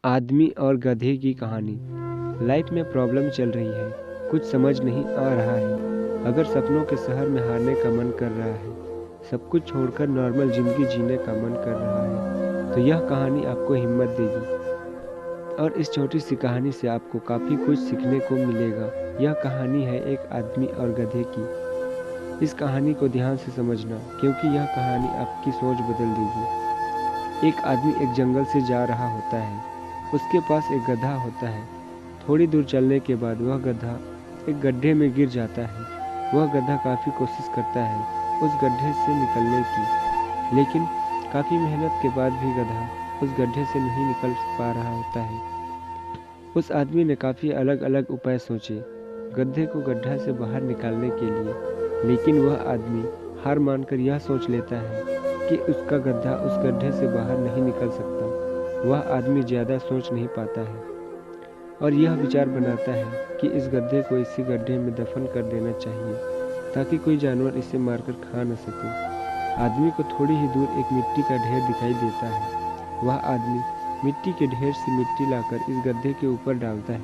आदमी और गधे की कहानी। लाइफ में प्रॉब्लम चल रही है, कुछ समझ नहीं आ रहा है। अगर सपनों के शहर में हारने का मन कर रहा है, सब कुछ छोड़कर नॉर्मल ज़िंदगी जीने का मन कर रहा है, तो यह कहानी आपको हिम्मत देगी। और इस छोटी सी कहानी से आपको काफ़ी कुछ सीखने को मिलेगा। यह कहानी है एक आदमी और गधे की। इस कहानी को ध्यान से समझना, क्योंकि यह कहानी आपकी सोच बदल देगी। एक आदमी एक जंगल से जा रहा होता है। उसके पास एक गधा होता है। थोड़ी दूर चलने के बाद वह गधा एक गड्ढे में गिर जाता है। वह गधा काफ़ी कोशिश करता है उस गड्ढे से निकलने की, लेकिन काफ़ी मेहनत के बाद भी गधा उस गड्ढे से नहीं निकल पा रहा होता है। उस आदमी ने काफ़ी अलग अलग उपाय सोचे गड्ढे को गड्ढा से बाहर निकालने के लिए, लेकिन वह आदमी हार मानकर यह सोच लेता है कि उसका गड्ढा उस गड्ढे से बाहर नहीं निकल सकता। वह आदमी ज़्यादा सोच नहीं पाता है और यह विचार बनाता है कि इस गड्ढे को इसी गड्ढे में दफन कर देना चाहिए, ताकि कोई जानवर इसे मारकर खा न सके। आदमी को थोड़ी ही दूर एक मिट्टी का ढेर दिखाई देता है। वह आदमी मिट्टी के ढेर से मिट्टी लाकर इस गड्ढे के ऊपर डालता है,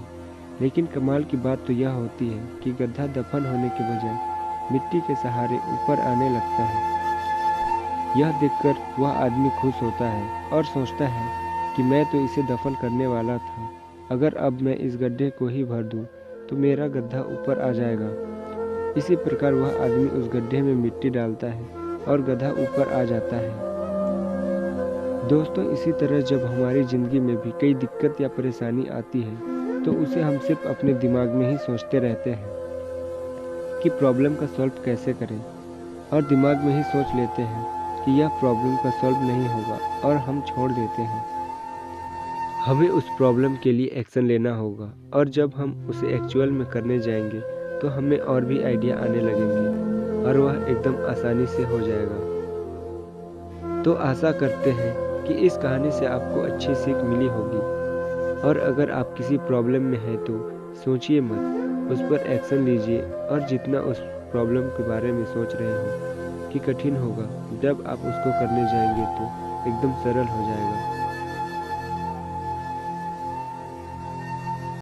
लेकिन कमाल की बात तो यह होती है कि गड्ढा दफन होने के बजाय मिट्टी के सहारे ऊपर आने लगता है। यह देखकर वह आदमी खुश होता है और सोचता है कि मैं तो इसे दफन करने वाला था। अगर अब मैं इस गड्ढे को ही भर दूं, तो मेरा गड्ढा ऊपर आ जाएगा। इसी प्रकार वह आदमी उस गड्ढे में मिट्टी डालता है और गधा ऊपर आ जाता है। दोस्तों, इसी तरह जब हमारी ज़िंदगी में भी कई दिक्कत या परेशानी आती है, तो उसे हम सिर्फ अपने दिमाग में ही सोचते रहते हैं कि प्रॉब्लम का सॉल्व कैसे करें, और दिमाग में ही सोच लेते हैं कि यह प्रॉब्लम का सॉल्व नहीं होगा और हम छोड़ देते हैं। हमें उस प्रॉब्लम के लिए एक्शन लेना होगा, और जब हम उसे एक्चुअल में करने जाएंगे तो हमें और भी आइडिया आने लगेंगे और वह एकदम आसानी से हो जाएगा। तो आशा करते हैं कि इस कहानी से आपको अच्छी सीख मिली होगी, और अगर आप किसी प्रॉब्लम में हैं तो सोचिए मत, उस पर एक्शन लीजिए। और जितना उस प्रॉब्लम के बारे में सोच रहे हो कि कठिन होगा, जब आप उसको करने जाएंगे तो एकदम सरल हो जाएगा।